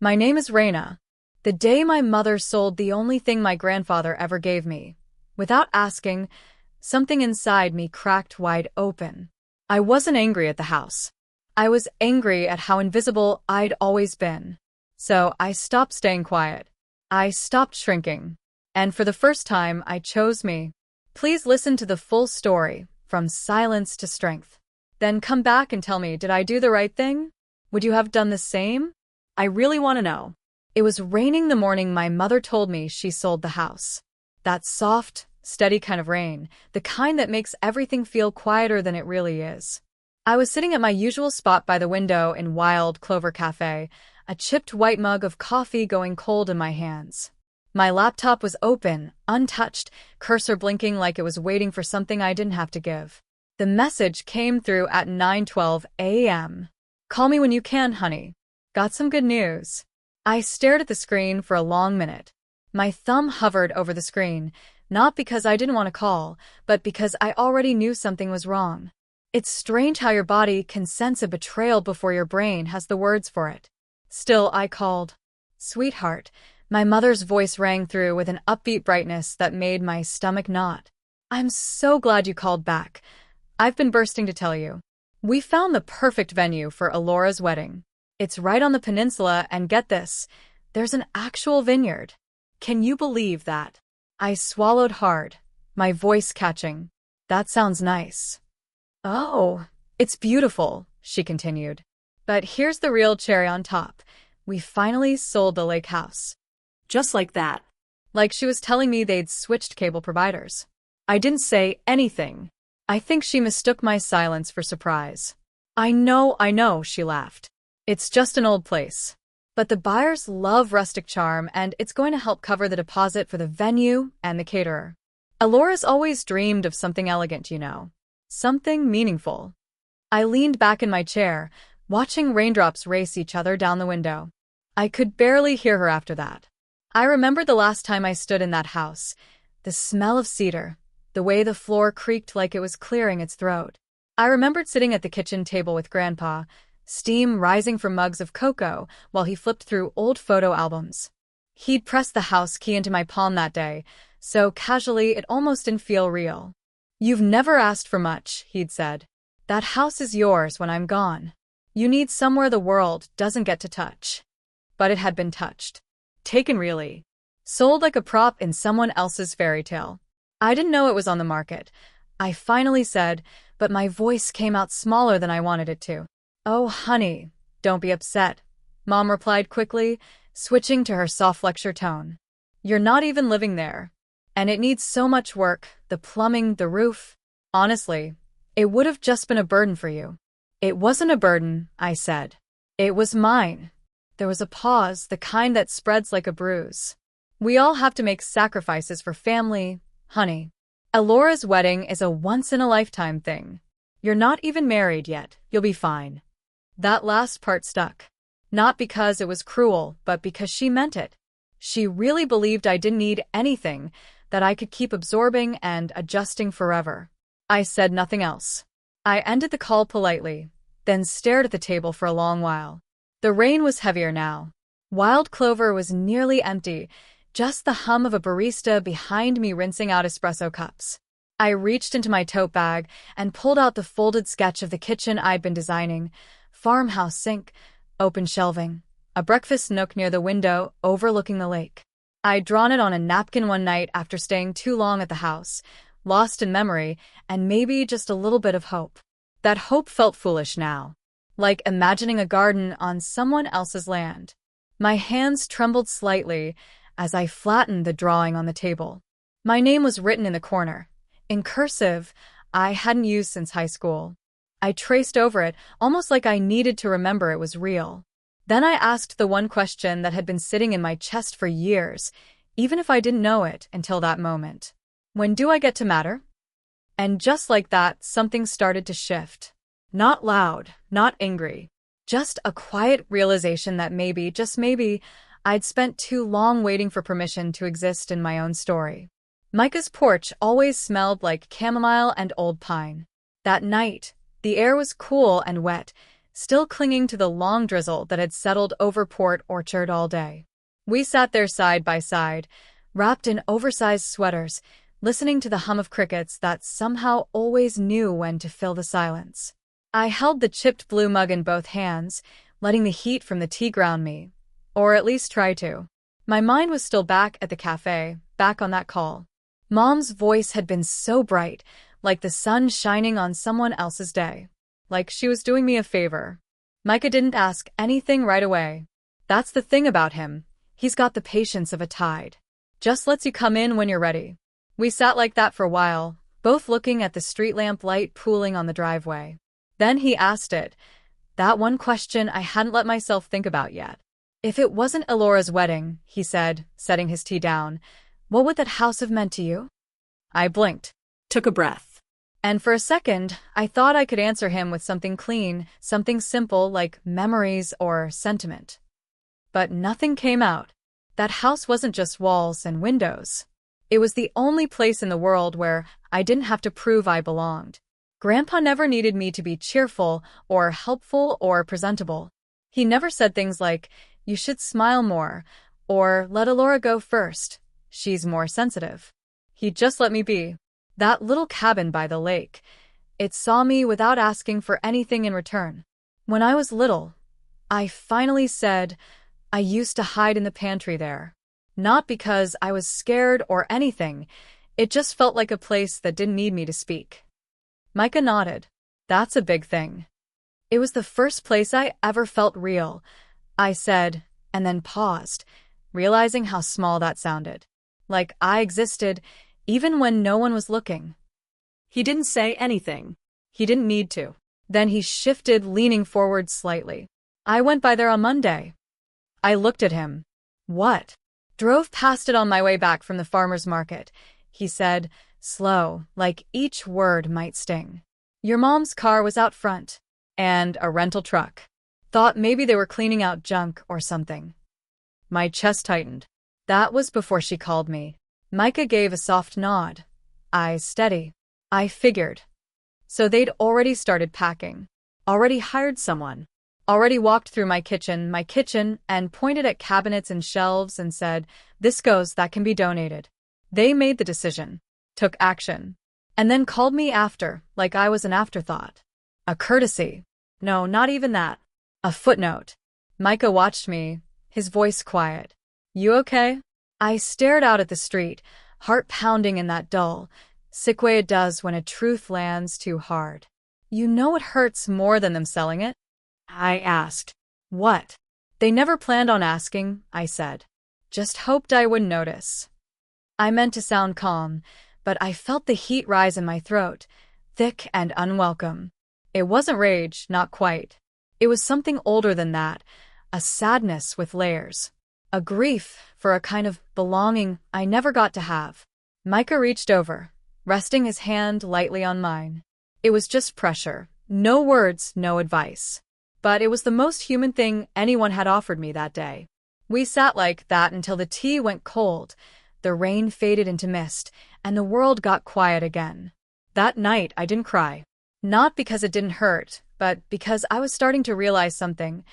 My name is Raina. The day my mother sold the only thing my grandfather ever gave me. Without asking, something inside me cracked wide open. I wasn't angry at the house. I was angry at how invisible I'd always been. So I stopped staying quiet. I stopped shrinking. And for the first time, I chose me. Please listen to the full story, from silence to strength. Then come back and tell me, did I do the right thing? Would you have done the same? I really want to know. It was raining the morning my mother told me she sold the house. That soft, steady kind of rain, the kind that makes everything feel quieter than it really is. I was sitting at my usual spot by the window in Wild Clover Cafe, a chipped white mug of coffee going cold in my hands. My laptop was open, untouched, cursor blinking like it was waiting for something I didn't have to give. The message came through at 9:12 a.m. Call me when you can, honey. Got some good news. I stared at the screen for a long minute. My thumb hovered over the screen, not because I didn't want to call, but because I already knew something was wrong. It's strange how your body can sense a betrayal before your brain has the words for it. Still, I called. Sweetheart, my mother's voice rang through with an upbeat brightness that made my stomach knot. I'm so glad you called back. I've been bursting to tell you. We found the perfect venue for Alora's wedding. It's right on the peninsula, and get this, there's an actual vineyard. Can you believe that? I swallowed hard, my voice catching. That sounds nice. Oh, it's beautiful, she continued. But here's the real cherry on top. We finally sold the lake house. Just like that. Like she was telling me they'd switched cable providers. I didn't say anything. I think she mistook my silence for surprise. I know, she laughed. It's just an old place. But the buyers love rustic charm, and it's going to help cover the deposit for the venue and the caterer. Alora's always dreamed of something elegant, you know. Something meaningful. I leaned back in my chair, watching raindrops race each other down the window. I could barely hear her after that. I remembered the last time I stood in that house, the smell of cedar, the way the floor creaked like it was clearing its throat. I remembered sitting at the kitchen table with Grandpa, steam rising from mugs of cocoa while he flipped through old photo albums. He'd pressed the house key into my palm that day, so casually it almost didn't feel real. You've never asked for much, he'd said. That house is yours when I'm gone. You need somewhere the world doesn't get to touch. But it had been touched. Taken really. Sold like a prop in someone else's fairy tale. I didn't know it was on the market. I finally said, but my voice came out smaller than I wanted it to. Oh, honey, don't be upset, Mom replied quickly, switching to her soft lecture tone. You're not even living there. And it needs so much work, the plumbing, the roof. Honestly, it would have just been a burden for you. It wasn't a burden, I said. It was mine. There was a pause, the kind that spreads like a bruise. We all have to make sacrifices for family, honey. Alora's wedding is a once-in-a-lifetime thing. You're not even married yet, you'll be fine. That last part stuck. Not because it was cruel, but because she meant it. She really believed I didn't need anything, that I could keep absorbing and adjusting forever. I said nothing else. I ended the call politely, then stared at the table for a long while. The rain was heavier now. Wild Clover was nearly empty, just the hum of a barista behind me rinsing out espresso cups. I reached into my tote bag and pulled out the folded sketch of the kitchen I'd been designing. Farmhouse sink, open shelving, a breakfast nook near the window overlooking the lake. I'd drawn it on a napkin one night after staying too long at the house, lost in memory, and maybe just a little bit of hope. That hope felt foolish now, like imagining a garden on someone else's land. My hands trembled slightly as I flattened the drawing on the table. My name was written in the corner, in cursive I hadn't used since high school. I traced over it, almost like I needed to remember it was real. Then I asked the one question that had been sitting in my chest for years, even if I didn't know it until that moment. When do I get to matter? And just like that, something started to shift. Not loud, not angry. Just a quiet realization that maybe, just maybe, I'd spent too long waiting for permission to exist in my own story. Micah's porch always smelled like chamomile and old pine. That night, the air was cool and wet, still clinging to the long drizzle that had settled over Port Orchard all day. We sat there side by side, wrapped in oversized sweaters, listening to the hum of crickets that somehow always knew when to fill the silence. I held the chipped blue mug in both hands, letting the heat from the tea ground me. Or at least try to. My mind was still back at the cafe, back on that call. Mom's voice had been so bright, like the sun shining on someone else's day. Like she was doing me a favor. Micah didn't ask anything right away. That's the thing about him. He's got the patience of a tide. Just lets you come in when you're ready. We sat like that for a while, both looking at the street lamp light pooling on the driveway. Then he asked it. That one question I hadn't let myself think about yet. If it wasn't Elora's wedding, he said, setting his tea down, what would that house have meant to you? I blinked, took a breath. And for a second, I thought I could answer him with something clean, something simple like memories or sentiment. But nothing came out. That house wasn't just walls and windows. It was the only place in the world where I didn't have to prove I belonged. Grandpa never needed me to be cheerful or helpful or presentable. He never said things like, you should smile more, or let Elora go first. She's more sensitive. He just let me be. That little cabin by the lake. It saw me without asking for anything in return. When I was little, I finally said, I used to hide in the pantry there. Not because I was scared or anything. It just felt like a place that didn't need me to speak. Micah nodded. That's a big thing. It was the first place I ever felt real, I said, and then paused, realizing how small that sounded. Like I existed, even when no one was looking. He didn't say anything. He didn't need to. Then he shifted, leaning forward slightly. I went by there on Monday. I looked at him. What? Drove past it on my way back from the farmer's market, he said, slow, like each word might sting. Your mom's car was out front. And a rental truck. Thought maybe they were cleaning out junk or something. My chest tightened. That was before she called me. Micah gave a soft nod. Eyes steady. I figured. So they'd already started packing. Already hired someone. Already walked through my kitchen, and pointed at cabinets and shelves and said, this goes, that can be donated. They made the decision. Took action. And then called me after, like I was an afterthought. A courtesy. No, not even that. A footnote. Micah watched me, his voice quiet. You okay? I stared out at the street, heart pounding in that dull, sick way it does when a truth lands too hard. You know it hurts more than them selling it? I asked. What? They never planned on asking, I said. Just hoped I wouldn't notice. I meant to sound calm, but I felt the heat rise in my throat, thick and unwelcome. It wasn't rage, not quite. It was something older than that, a sadness with layers. A grief for a kind of belonging I never got to have. Micah reached over, resting his hand lightly on mine. It was just pressure. No words, no advice. But it was the most human thing anyone had offered me that day. We sat like that until the tea went cold, the rain faded into mist, and the world got quiet again. That night I didn't cry. Not because it didn't hurt, but because I was starting to realize something.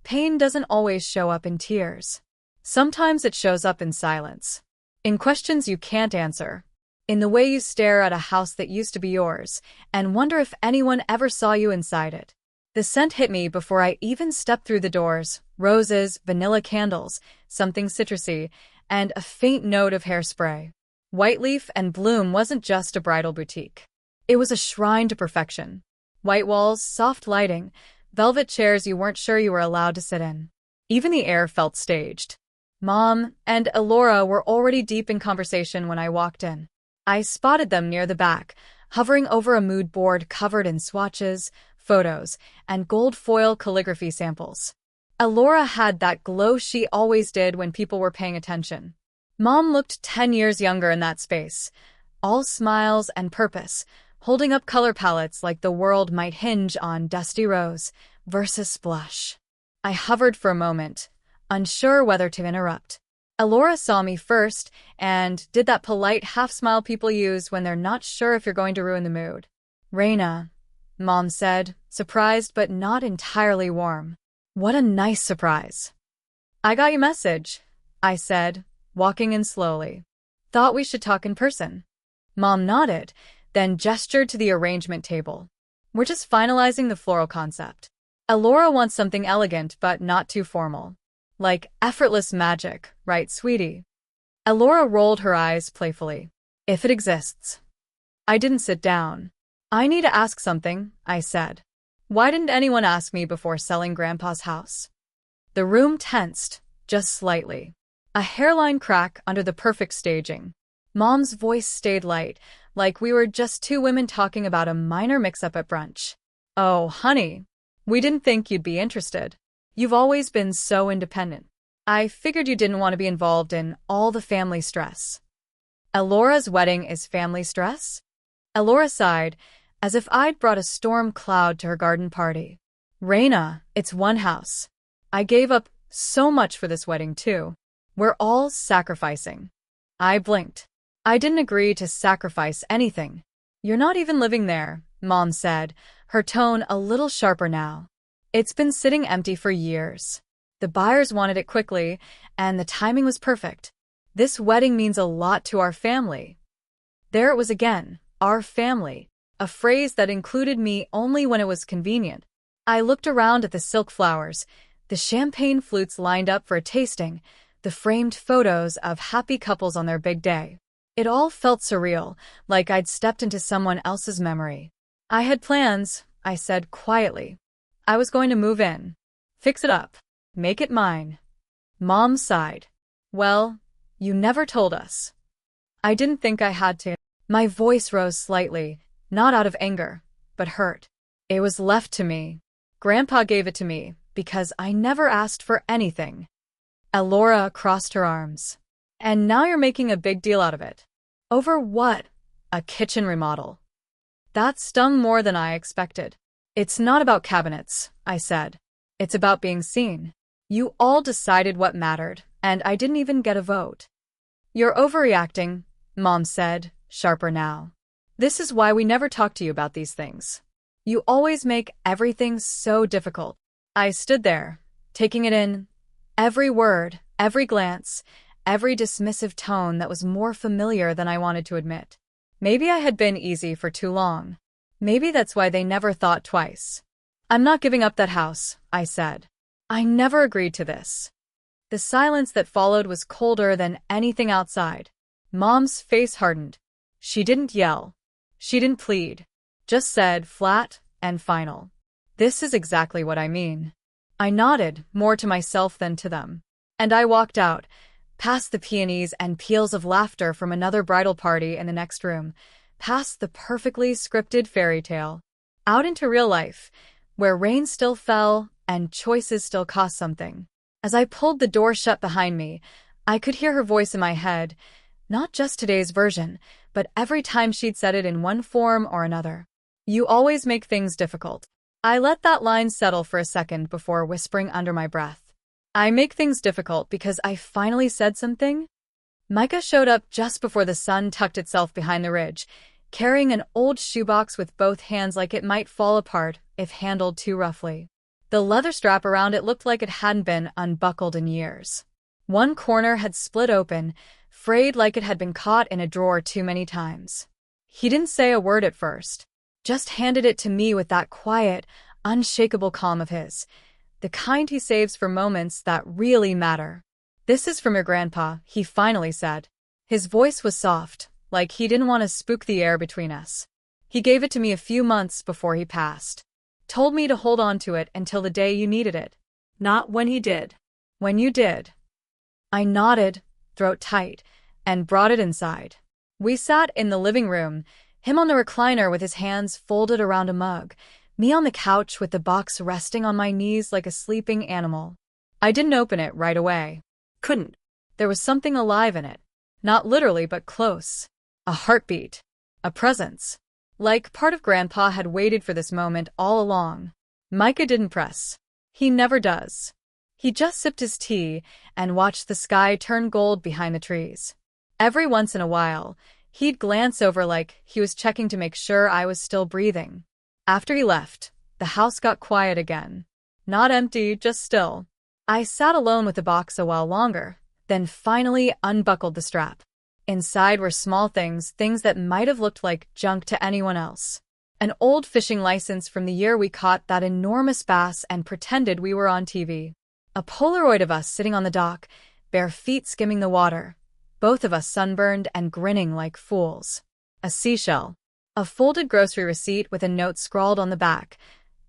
Pain doesn't always show up in tears. Sometimes it shows up in silence. In questions you can't answer. In the way you stare at a house that used to be yours, and wonder if anyone ever saw you inside it. The scent hit me before I even stepped through the doors. Roses, vanilla candles, something citrusy, and a faint note of hairspray. White Leaf and Bloom wasn't just a bridal boutique. It was a shrine to perfection. White walls, soft lighting, velvet chairs you weren't sure you were allowed to sit in. Even the air felt staged. Mom and Elora were already deep in conversation when I walked in. I spotted them near the back, hovering over a mood board covered in swatches, photos, and gold foil calligraphy samples. Elora had that glow she always did when people were paying attention. Mom looked 10 years younger in that space, all smiles and purpose, holding up color palettes like the world might hinge on dusty rose versus blush. I hovered for a moment, unsure whether to interrupt. Elora saw me first and did that polite half-smile people use when they're not sure if you're going to ruin the mood. Raina, Mom said, surprised but not entirely warm. What a nice surprise. I got your message, I said, walking in slowly. Thought we should talk in person. Mom nodded, then gestured to the arrangement table. We're just finalizing the floral concept. Elora wants something elegant but not too formal. Like effortless magic, right, sweetie? Elora rolled her eyes playfully. If it exists. I didn't sit down. I need to ask something, I said. Why didn't anyone ask me before selling Grandpa's house? The room tensed, just slightly. A hairline crack under the perfect staging. Mom's voice stayed light, like we were just two women talking about a minor mix-up at brunch. Oh, honey, we didn't think you'd be interested. You've always been so independent. I figured you didn't want to be involved in all the family stress. Elora's wedding is family stress? Elora sighed, as if I'd brought a storm cloud to her garden party. Raina, it's one house. I gave up so much for this wedding, too. We're all sacrificing. I blinked. I didn't agree to sacrifice anything. You're not even living there, Mom said, her tone a little sharper now. It's been sitting empty for years. The buyers wanted it quickly, and the timing was perfect. This wedding means a lot to our family. There it was again, our family, a phrase that included me only when it was convenient. I looked around at the silk flowers, the champagne flutes lined up for a tasting, the framed photos of happy couples on their big day. It all felt surreal, like I'd stepped into someone else's memory. I had plans, I said quietly. I was going to move in. Fix it up. Make it mine. Mom sighed. Well, you never told us. I didn't think I had to. My voice rose slightly, not out of anger, but hurt. It was left to me. Grandpa gave it to me, because I never asked for anything. Elora crossed her arms. And now you're making a big deal out of it. Over what? A kitchen remodel. That stung more than I expected. It's not about cabinets, I said. It's about being seen. You all decided what mattered, and I didn't even get a vote. You're overreacting, Mom said, sharper now. This is why we never talk to you about these things. You always make everything so difficult. I stood there, taking it in. Every word, every glance, every dismissive tone that was more familiar than I wanted to admit. Maybe I had been easy for too long. Maybe that's why they never thought twice. I'm not giving up that house, I said. I never agreed to this. The silence that followed was colder than anything outside. Mom's face hardened. She didn't yell. She didn't plead. Just said flat and final. This is exactly what I mean. I nodded, more to myself than to them. And I walked out, past the peonies and peals of laughter from another bridal party in the next room, past the perfectly scripted fairy tale, out into real life, where rain still fell and choices still cost something. As I pulled the door shut behind me, I could hear her voice in my head, not just today's version, but every time she'd said it in one form or another. You always make things difficult. I let that line settle for a second before whispering under my breath. I make things difficult because I finally said something? Micah showed up just before the sun tucked itself behind the ridge, carrying an old shoebox with both hands like it might fall apart if handled too roughly. The leather strap around it looked like it hadn't been unbuckled in years. One corner had split open, frayed like it had been caught in a drawer too many times. He didn't say a word at first, just handed it to me with that quiet, unshakable calm of his, the kind he saves for moments that really matter. This is from your grandpa, he finally said. His voice was soft, like he didn't want to spook the air between us. He gave it to me a few months before he passed. Told me to hold on to it until the day you needed it. Not when he did. When you did. I nodded, throat tight, and brought it inside. We sat in the living room, him on the recliner with his hands folded around a mug, me on the couch with the box resting on my knees like a sleeping animal. I didn't open it right away. Couldn't. There was something alive in it. Not literally, but close. A heartbeat. A presence. Like part of Grandpa had waited for this moment all along. Micah didn't press. He never does. He just sipped his tea and watched the sky turn gold behind the trees. Every once in a while, he'd glance over like he was checking to make sure I was still breathing. After he left, The house got quiet again. Not empty, just still. I sat alone with the box a while longer, then finally unbuckled the strap. Inside were small things that might have looked like junk to anyone else. An old fishing license from the year we caught that enormous bass and pretended we were on TV. A Polaroid of us sitting on the dock, bare feet skimming the water, both of us sunburned and grinning like fools. A seashell. A folded grocery receipt with a note scrawled on the back.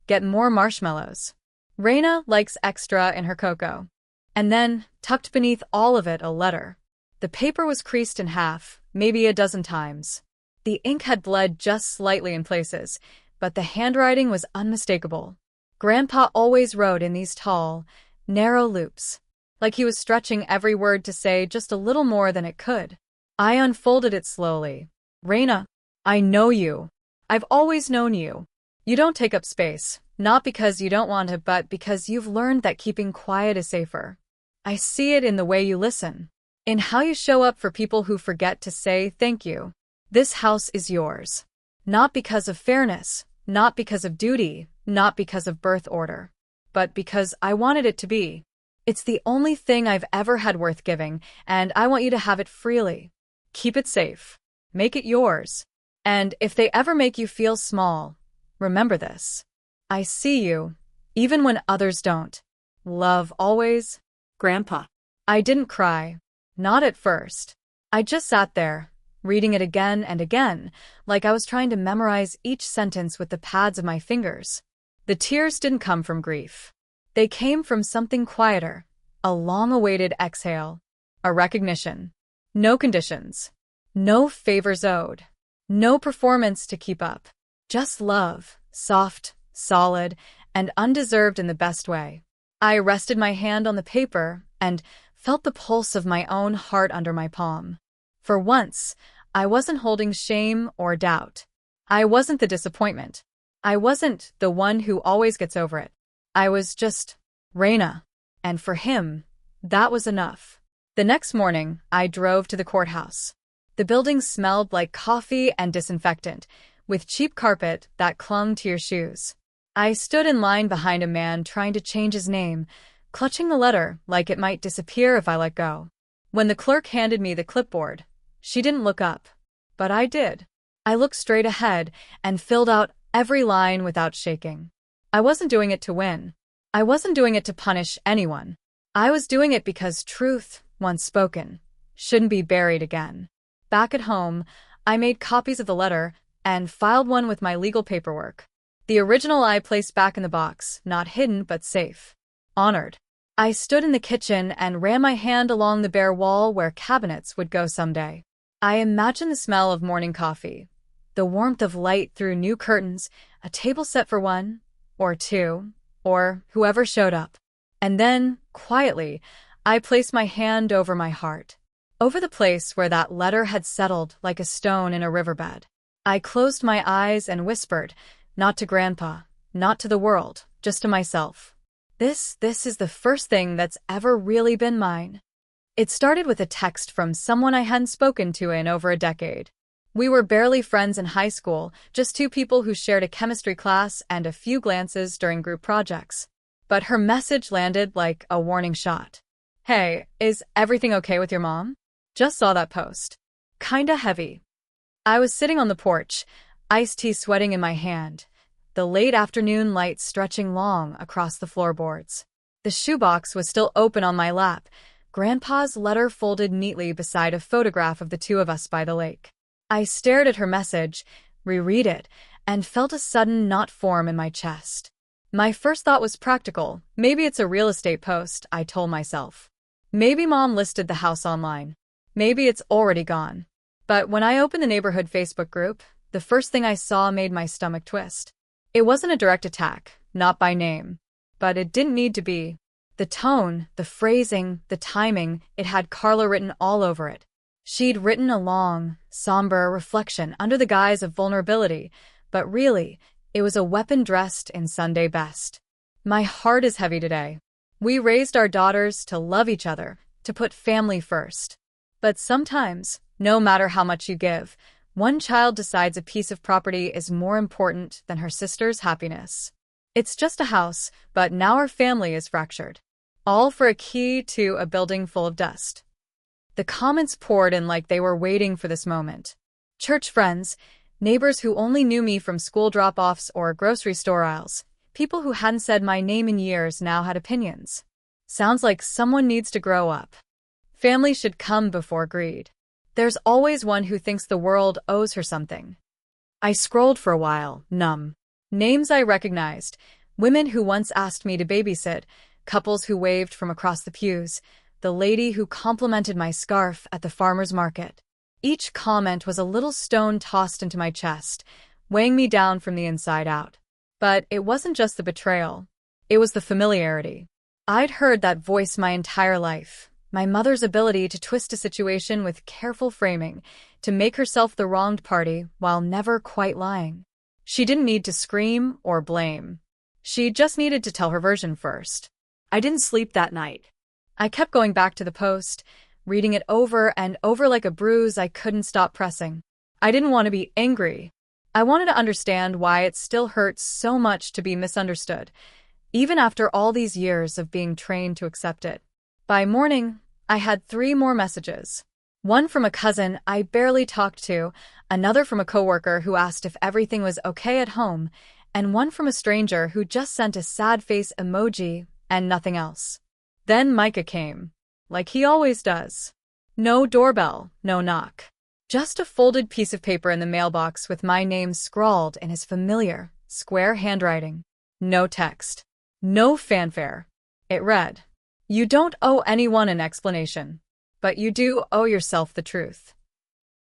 Get more marshmallows. Raina likes extra in her cocoa. And then, tucked beneath all of it, a letter. The paper was creased in half, maybe a dozen times. The ink had bled just slightly in places, but the handwriting was unmistakable. Grandpa always wrote in these tall, narrow loops, like he was stretching every word to say just a little more than it could. I unfolded it slowly. Raina, I know you. I've always known you. You don't take up space, not because you don't want to, but because you've learned that keeping quiet is safer. I see it in the way you listen, in how you show up for people who forget to say thank you. This house is yours. Not because of fairness, not because of duty, not because of birth order, but because I wanted it to be. It's the only thing I've ever had worth giving, and I want you to have it freely. Keep it safe. Make it yours. And if they ever make you feel small, remember this. I see you, even when others don't. Love always. Grandpa. I didn't cry. Not at first. I just sat there, reading it again and again, like I was trying to memorize each sentence with the pads of my fingers. The tears didn't come from grief. They came from something quieter, a long-awaited exhale, a recognition. No conditions. No favors owed. No performance to keep up. Just love, soft, solid, and undeserved in the best way. I rested my hand on the paper and felt the pulse of my own heart under my palm. For once, I wasn't holding shame or doubt. I wasn't the disappointment. I wasn't the one who always gets over it. I was just Raina. And for him, that was enough. The next morning, I drove to the courthouse. The building smelled like coffee and disinfectant, with cheap carpet that clung to your shoes. I stood in line behind a man trying to change his name, clutching the letter like it might disappear if I let go. When the clerk handed me the clipboard, she didn't look up. But I did. I looked straight ahead and filled out every line without shaking. I wasn't doing it to win. I wasn't doing it to punish anyone. I was doing it because truth, once spoken, shouldn't be buried again. Back at home, I made copies of the letter and filed one with my legal paperwork. The original I placed back in the box, not hidden but safe. Honored. I stood in the kitchen and ran my hand along the bare wall where cabinets would go someday. I imagined the smell of morning coffee, the warmth of light through new curtains, a table set for one, or two, or whoever showed up. And then, quietly, I placed my hand over my heart, over the place where that letter had settled like a stone in a riverbed. I closed my eyes and whispered, not to Grandpa, not to the world, just to myself. This is the first thing that's ever really been mine. It started with a text from someone I hadn't spoken to in over a decade. We were barely friends in high school, just two people who shared a chemistry class and a few glances during group projects. But her message landed like a warning shot. Hey, is everything okay with your mom? Just saw that post. Kinda heavy. I was sitting on the porch, iced tea sweating in my hand, the late afternoon light stretching long across the floorboards. The shoebox was still open on my lap, Grandpa's letter folded neatly beside a photograph of the two of us by the lake. I stared at her message, reread it, and felt a sudden knot form in my chest. My first thought was practical. Maybe it's a real estate post, I told myself. Maybe Mom listed the house online. Maybe it's already gone. But when I opened the neighborhood Facebook group, the first thing I saw made my stomach twist. It wasn't a direct attack, not by name. But it didn't need to be. The tone, the phrasing, the timing, it had Carla written all over it. She'd written a long, somber reflection under the guise of vulnerability, but really, it was a weapon dressed in Sunday best. My heart is heavy today. We raised our daughters to love each other, to put family first. But sometimes, no matter how much you give, one child decides a piece of property is more important than her sister's happiness. It's just a house, but now our family is fractured. All for a key to a building full of dust. The comments poured in like they were waiting for this moment. Church friends, neighbors who only knew me from school drop-offs or grocery store aisles, people who hadn't said my name in years now had opinions. Sounds like someone needs to grow up. Family should come before greed. There's always one who thinks the world owes her something. I scrolled for a while, numb. Names I recognized, women who once asked me to babysit, couples who waved from across the pews, the lady who complimented my scarf at the farmer's market. Each comment was a little stone tossed into my chest, weighing me down from the inside out. But it wasn't just the betrayal. It was the familiarity. I'd heard that voice my entire life. My mother's ability to twist a situation with careful framing, to make herself the wronged party while never quite lying. She didn't need to scream or blame. She just needed to tell her version first. I didn't sleep that night. I kept going back to the post, reading it over and over like a bruise I couldn't stop pressing. I didn't want to be angry. I wanted to understand why it still hurts so much to be misunderstood, even after all these years of being trained to accept it. By morning, I had 3 more messages. One from a cousin I barely talked to, another from a coworker who asked if everything was okay at home, and one from a stranger who just sent a sad face emoji and nothing else. Then Micah came, like he always does. No doorbell, no knock. Just a folded piece of paper in the mailbox with my name scrawled in his familiar, square handwriting. No text. No fanfare. It read, "You don't owe anyone an explanation, but you do owe yourself the truth."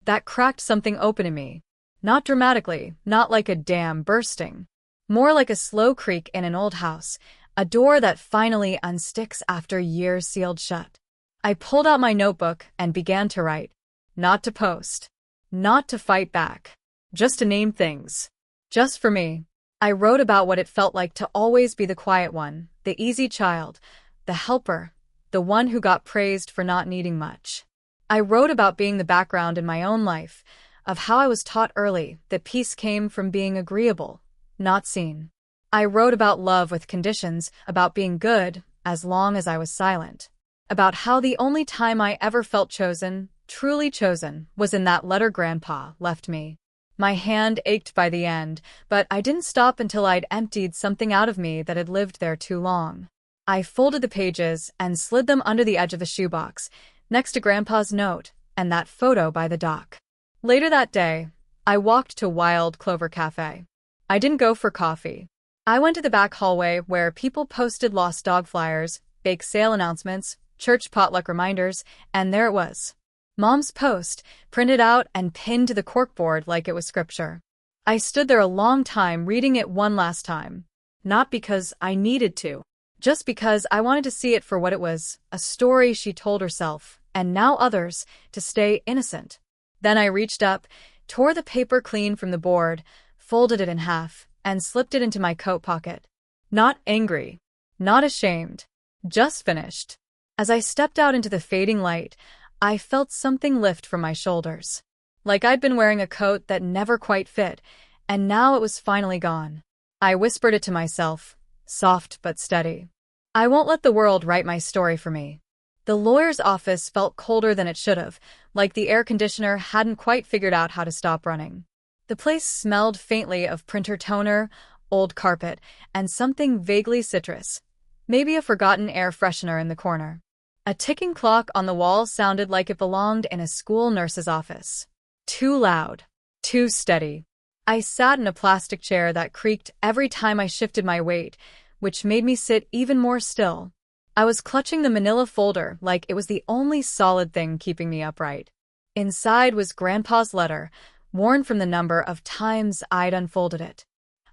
That cracked something open in me. Not dramatically, not like a dam bursting. More like a slow creak in an old house, a door that finally unsticks after years sealed shut. I pulled out my notebook and began to write. Not to post. Not to fight back. Just to name things. Just for me. I wrote about what it felt like to always be the quiet one, the easy child, the helper, the one who got praised for not needing much. I wrote about being the background in my own life, of how I was taught early that peace came from being agreeable, not seen. I wrote about love with conditions, about being good as long as I was silent, about how the only time I ever felt chosen, truly chosen, was in that letter Grandpa left me. My hand ached by the end, but I didn't stop until I'd emptied something out of me that had lived there too long. I folded the pages and slid them under the edge of the shoebox, next to Grandpa's note and that photo by the dock. Later that day, I walked to Wild Clover Cafe. I didn't go for coffee. I went to the back hallway where people posted lost dog flyers, bake sale announcements, church potluck reminders, and there it was. Mom's post, printed out and pinned to the corkboard like it was scripture. I stood there a long time reading it one last time. Not because I needed to, just because I wanted to see it for what it was, a story she told herself, and now others, to stay innocent. Then I reached up, tore the paper clean from the board, folded it in half, and slipped it into my coat pocket. Not angry, not ashamed, just finished. As I stepped out into the fading light, I felt something lift from my shoulders. Like I'd been wearing a coat that never quite fit, and now it was finally gone. I whispered it to myself, soft but steady. I won't let the world write my story for me. The lawyer's office felt colder than it should have, like the air conditioner hadn't quite figured out how to stop running. The place smelled faintly of printer toner, old carpet, and something vaguely citrus. Maybe a forgotten air freshener in the corner. A ticking clock on the wall sounded like it belonged in a school nurse's office. Too loud. Too steady. I sat in a plastic chair that creaked every time I shifted my weight, which made me sit even more still. I was clutching the manila folder like it was the only solid thing keeping me upright. Inside was Grandpa's letter, worn from the number of times I'd unfolded it.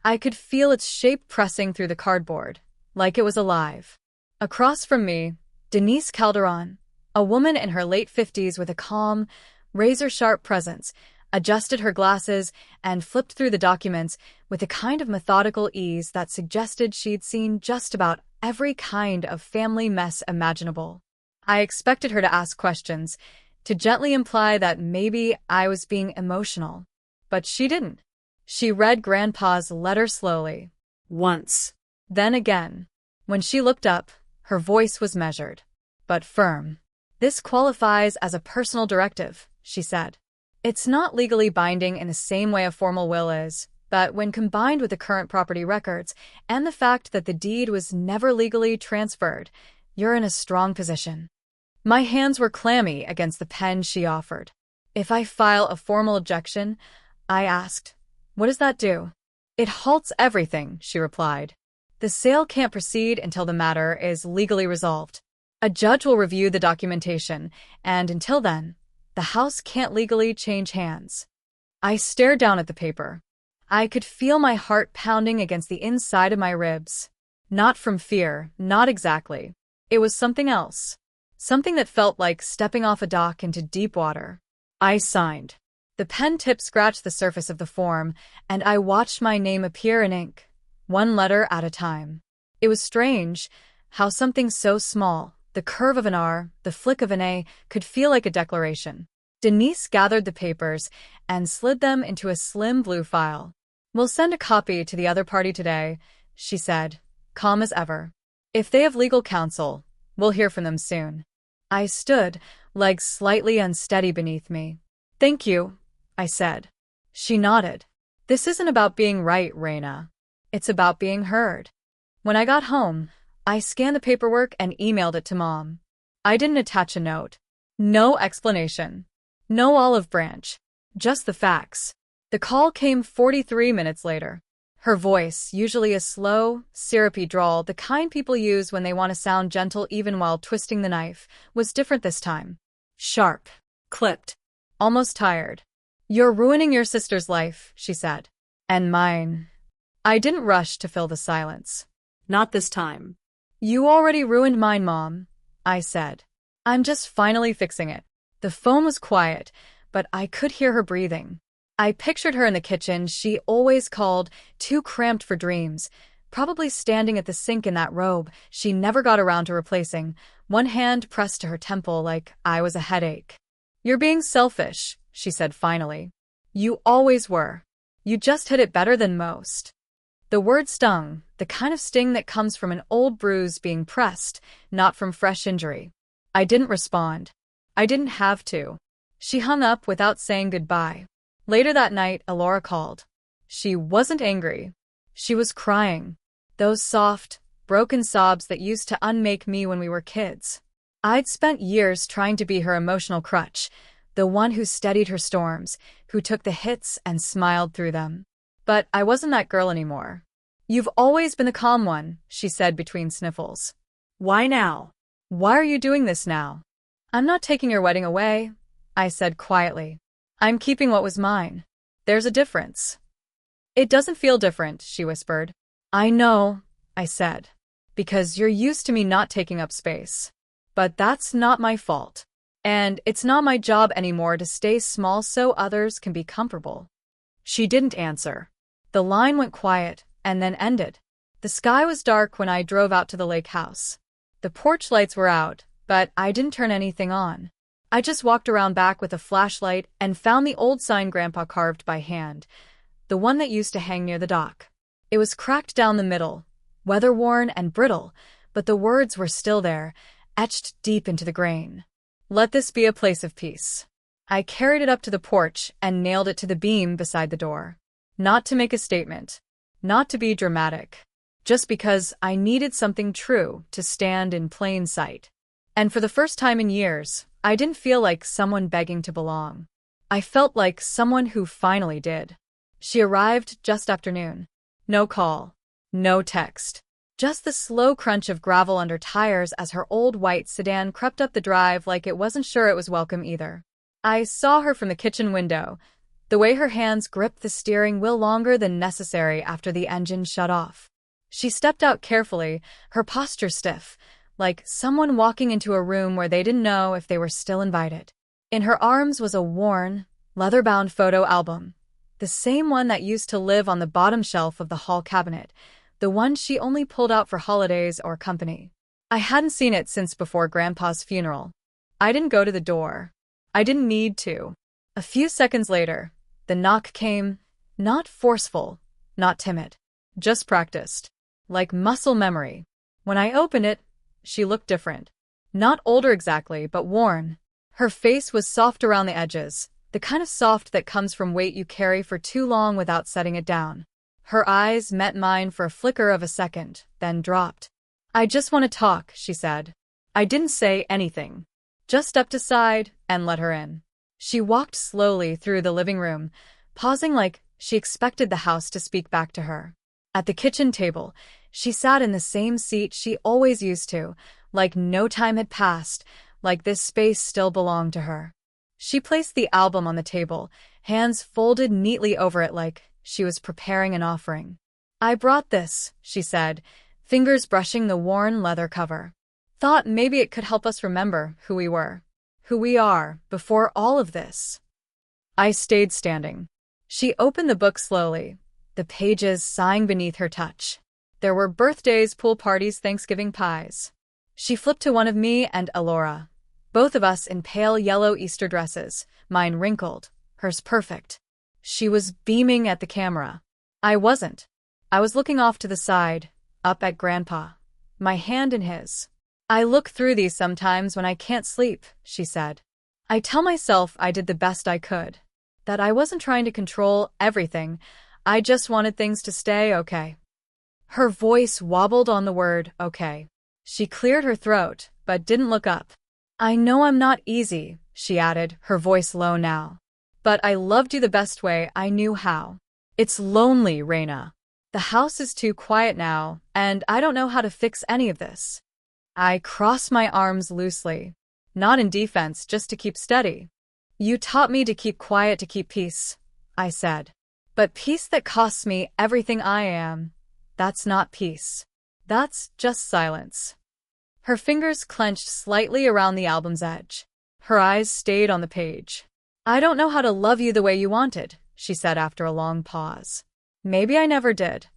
I could feel its shape pressing through the cardboard, like it was alive. Across from me, Denise Calderon, a woman in her late 50s with a calm, razor-sharp presence, adjusted her glasses and flipped through the documents with a kind of methodical ease that suggested she'd seen just about every kind of family mess imaginable. I expected her to ask questions, to gently imply that maybe I was being emotional. But she didn't. She read Grandpa's letter slowly. Once. Then again. When she looked up, her voice was measured, but firm. "This qualifies as a personal directive," she said. "It's not legally binding in the same way a formal will is, but when combined with the current property records and the fact that the deed was never legally transferred, you're in a strong position." My hands were clammy against the pen she offered. "If I file a formal objection," I asked, "what does that do?" "It halts everything," she replied. "The sale can't proceed until the matter is legally resolved. A judge will review the documentation, and until then, the house can't legally change hands." I stared down at the paper. I could feel my heart pounding against the inside of my ribs. Not from fear, not exactly. It was something else. Something that felt like stepping off a dock into deep water. I signed. The pen tip scratched the surface of the form, and I watched my name appear in ink, one letter at a time. It was strange how something so small, the curve of an R, the flick of an A, could feel like a declaration. Denise gathered the papers and slid them into a slim blue file. "We'll send a copy to the other party today," she said, calm as ever. "If they have legal counsel, we'll hear from them soon." I stood, legs slightly unsteady beneath me. "Thank you," I said. She nodded. "This isn't about being right, Raina. It's about being heard." When I got home, I scanned the paperwork and emailed it to Mom. I didn't attach a note. No explanation. No olive branch. Just the facts. The call came 43 minutes later. Her voice, usually a slow, syrupy drawl, the kind people use when they want to sound gentle even while twisting the knife, was different this time. Sharp. Clipped. Almost tired. "You're ruining your sister's life," she said. "And mine." I didn't rush to fill the silence. "Not this time." "You already ruined mine, Mom," I said. "I'm just finally fixing it." The phone was quiet, but I could hear her breathing. I pictured her in the kitchen she always called too cramped for dreams, probably standing at the sink in that robe she never got around to replacing, one hand pressed to her temple like I was a headache. "You're being selfish," she said finally. "You always were. You just hit it better than most." The word stung, the kind of sting that comes from an old bruise being pressed, not from fresh injury. I didn't respond. I didn't have to. She hung up without saying goodbye. Later that night, Alora called. She wasn't angry. She was crying. Those soft, broken sobs that used to unmake me when we were kids. I'd spent years trying to be her emotional crutch, the one who steadied her storms, who took the hits and smiled through them. But I wasn't that girl anymore. "You've always been the calm one," she said between sniffles. "Why now? Why are you doing this now?" "I'm not taking your wedding away," I said quietly. "I'm keeping what was mine. There's a difference." "It doesn't feel different," she whispered. "I know," I said, "because you're used to me not taking up space. But that's not my fault. And it's not my job anymore to stay small so others can be comfortable." She didn't answer. The line went quiet and then ended. The sky was dark when I drove out to the lake house. The porch lights were out, but I didn't turn anything on. I just walked around back with a flashlight and found the old sign Grandpa carved by hand, the one that used to hang near the dock. It was cracked down the middle, weather-worn and brittle, but the words were still there, etched deep into the grain. "Let this be a place of peace." I carried it up to the porch and nailed it to the beam beside the door. Not to make a statement. Not to be dramatic. Just because I needed something true to stand in plain sight. And for the first time in years, I didn't feel like someone begging to belong. I felt like someone who finally did. She arrived just after noon. No call. No text. Just the slow crunch of gravel under tires as her old white sedan crept up the drive like it wasn't sure it was welcome either. I saw her from the kitchen window, the way her hands gripped the steering wheel longer than necessary after the engine shut off. She stepped out carefully, her posture stiff, like someone walking into a room where they didn't know if they were still invited. In her arms was a worn, leather-bound photo album, the same one that used to live on the bottom shelf of the hall cabinet, the one she only pulled out for holidays or company. I hadn't seen it since before Grandpa's funeral. I didn't go to the door. I didn't need to. A few seconds later, the knock came, not forceful, not timid, just practiced. like muscle memory. When I opened it, she looked different. Not older exactly, but worn. Her face was soft around the edges, the kind of soft that comes from weight you carry for too long without setting it down. Her eyes met mine for a flicker of a second, then dropped. "I just want to talk," she said. I didn't say anything. Just stepped aside and let her in. She walked slowly through the living room, pausing like she expected the house to speak back to her. At the kitchen table, she sat in the same seat she always used to, like no time had passed, like this space still belonged to her. She placed the album on the table, hands folded neatly over it like she was preparing an offering. "I brought this," she said, fingers brushing the worn leather cover. "Thought maybe it could help us remember who we were, who we are, before all of this." I stayed standing. She opened the book slowly, the pages sighing beneath her touch. There were birthdays, pool parties, Thanksgiving pies. She flipped to one of me and Alora, both of us in pale yellow Easter dresses, mine wrinkled, hers perfect. She was beaming at the camera. I wasn't. I was looking off to the side, up at Grandpa, my hand in his. "I look through these sometimes when I can't sleep," she said. "I tell myself I did the best I could, that I wasn't trying to control everything, I just wanted things to stay okay." Her voice wobbled on the word okay. She cleared her throat, but didn't look up. "I know I'm not easy," she added, her voice low now. "But I loved you the best way I knew how. It's lonely, Raina. The house is too quiet now, and I don't know how to fix any of this." I crossed my arms loosely. Not in defense, just to keep steady. "You taught me to keep quiet, to keep peace," I said. "But peace that costs me everything I am, that's not peace. That's just silence." Her fingers clenched slightly around the album's edge. Her eyes stayed on the page. "I don't know how to love you the way you wanted," she said after a long pause. "Maybe I never did."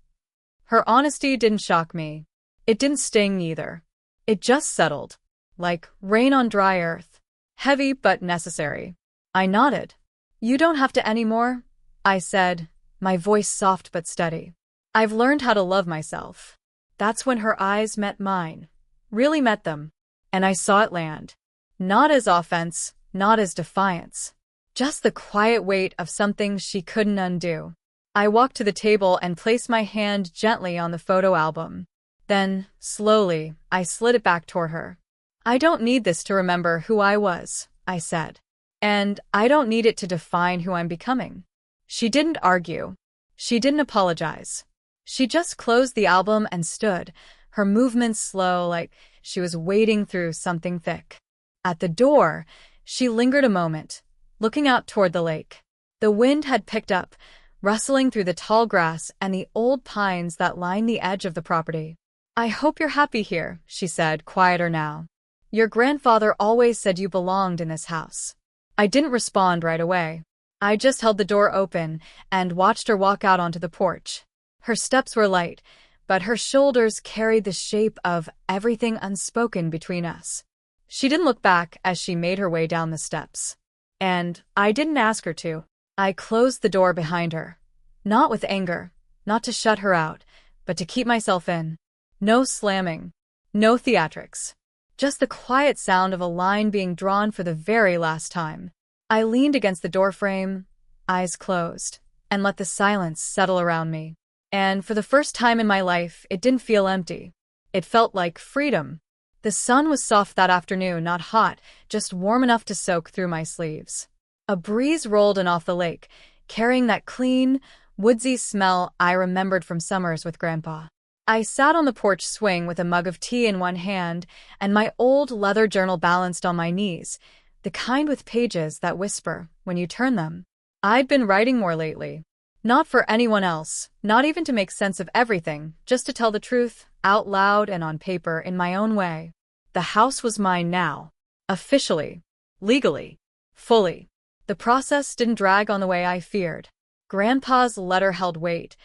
Her honesty didn't shock me. It didn't sting either. It just settled, like rain on dry earth. Heavy but necessary. I nodded. "You don't have to anymore," I said, my voice soft but steady. "I've learned how to love myself." That's when her eyes met mine. Really met them. And I saw it land. Not as offense, not as defiance. Just the quiet weight of something she couldn't undo. I walked to the table and placed my hand gently on the photo album. Then, slowly, I slid it back toward her. "I don't need this to remember who I was," I said. "And I don't need it to define who I'm becoming." She didn't argue. She didn't apologize. She just closed the album and stood, her movements slow, like she was wading through something thick. At the door, she lingered a moment, looking out toward the lake. The wind had picked up, rustling through the tall grass and the old pines that lined the edge of the property. "I hope you're happy here," she said, quieter now. "Your grandfather always said you belonged in this house." I didn't respond right away. I just held the door open and watched her walk out onto the porch. Her steps were light, but her shoulders carried the shape of everything unspoken between us. She didn't look back as she made her way down the steps. And I didn't ask her to. I closed the door behind her. Not with anger, not to shut her out, but to keep myself in. No slamming, no theatrics. Just the quiet sound of a line being drawn for the very last time. I leaned against the doorframe, eyes closed, and let the silence settle around me. And for the first time in my life, it didn't feel empty. It felt like freedom. The sun was soft that afternoon, not hot, just warm enough to soak through my sleeves. A breeze rolled in off the lake, carrying that clean, woodsy smell I remembered from summers with Grandpa. I sat on the porch swing with a mug of tea in one hand and my old leather journal balanced on my knees, the kind with pages that whisper when you turn them. I'd been writing more lately. Not for anyone else, not even to make sense of everything, just to tell the truth, out loud and on paper in my own way. The house was mine now. Officially. Legally. Fully. The process didn't drag on the way I feared. Grandpa's letter held weight,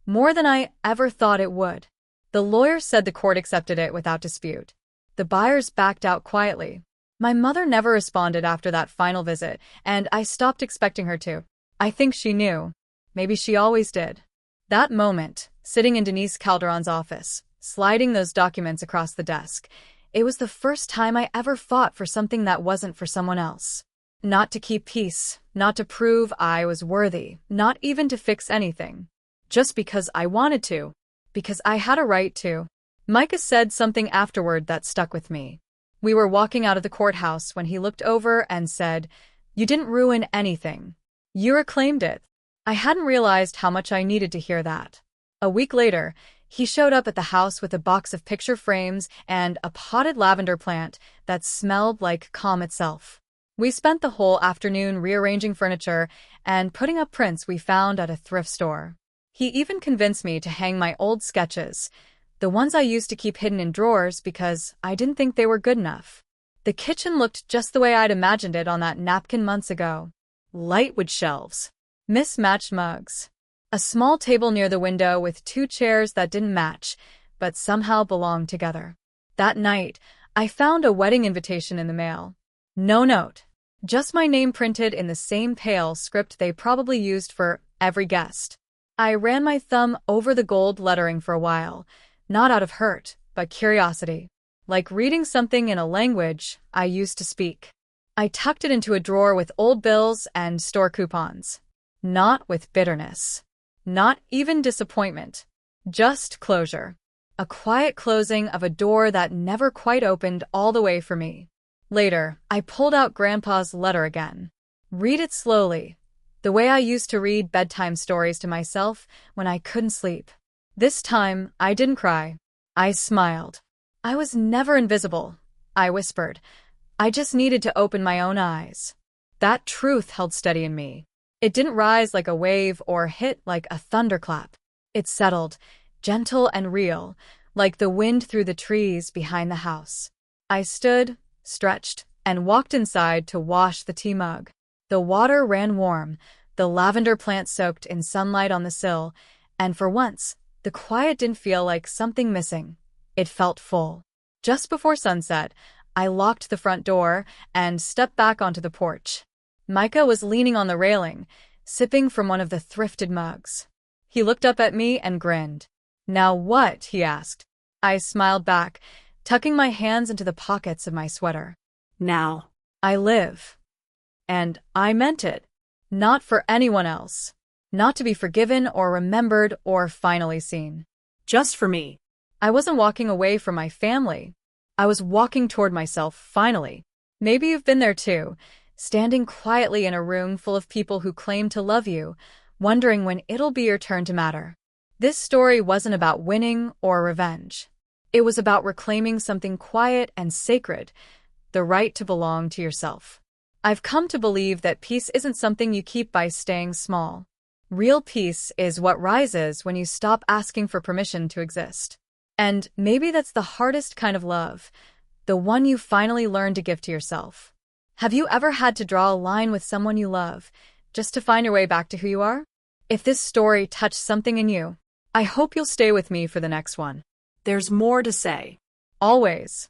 more than I ever thought it would. The lawyer said the court accepted it without dispute. The buyers backed out quietly. My mother never responded after that final visit, and I stopped expecting her to. I think she knew. Maybe she always did. That moment, sitting in Denise Calderon's office, sliding those documents across the desk. It was the first time I ever fought for something that wasn't for someone else. Not to keep peace, not to prove I was worthy, not even to fix anything. Just because I wanted to. Because I had a right to. Micah said something afterward that stuck with me. We were walking out of the courthouse when he looked over and said, "You didn't ruin anything. You reclaimed it." I hadn't realized how much I needed to hear that. A week later, he showed up at the house with a box of picture frames and a potted lavender plant that smelled like calm itself. We spent the whole afternoon rearranging furniture and putting up prints we found at a thrift store. He even convinced me to hang my old sketches, the ones I used to keep hidden in drawers because I didn't think they were good enough. The kitchen looked just the way I'd imagined it on that napkin months ago. Lightwood shelves. Mismatched mugs. A small table near the window with two chairs that didn't match, but somehow belonged together. That night, I found a wedding invitation in the mail. No note. Just my name printed in the same pale script they probably used for every guest. I ran my thumb over the gold lettering for a while, not out of hurt, but curiosity. Like reading something in a language I used to speak. I tucked it into a drawer with old bills and store coupons. Not with bitterness. Not even disappointment. Just closure. A quiet closing of a door that never quite opened all the way for me. Later, I pulled out Grandpa's letter again. Read it slowly, the way I used to read bedtime stories to myself when I couldn't sleep. This time, I didn't cry. I smiled. I was never invisible, I whispered. I just needed to open my own eyes. That truth held steady in me. It didn't rise like a wave or hit like a thunderclap. It settled, gentle and real, like the wind through the trees behind the house. I stood, stretched, and walked inside to wash the tea mug. The water ran warm, the lavender plant soaked in sunlight on the sill, and for once, the quiet didn't feel like something missing. It felt full. Just before sunset, I locked the front door and stepped back onto the porch. Micah was leaning on the railing, sipping from one of the thrifted mugs. He looked up at me and grinned. "Now what?" he asked. I smiled back, tucking my hands into the pockets of my sweater. "Now, I live." And I meant it. Not for anyone else. Not to be forgiven or remembered or finally seen. Just for me. I wasn't walking away from my family. I was walking toward myself, finally. Maybe you've been there too, standing quietly in a room full of people who claim to love you, wondering when it'll be your turn to matter. This story wasn't about winning or revenge. It was about reclaiming something quiet and sacred, the right to belong to yourself. I've come to believe that peace isn't something you keep by staying small. Real peace is what rises when you stop asking for permission to exist. And maybe that's the hardest kind of love, the one you finally learn to give to yourself. Have you ever had to draw a line with someone you love, just to find your way back to who you are? If this story touched something in you, I hope you'll stay with me for the next one. There's more to say. Always.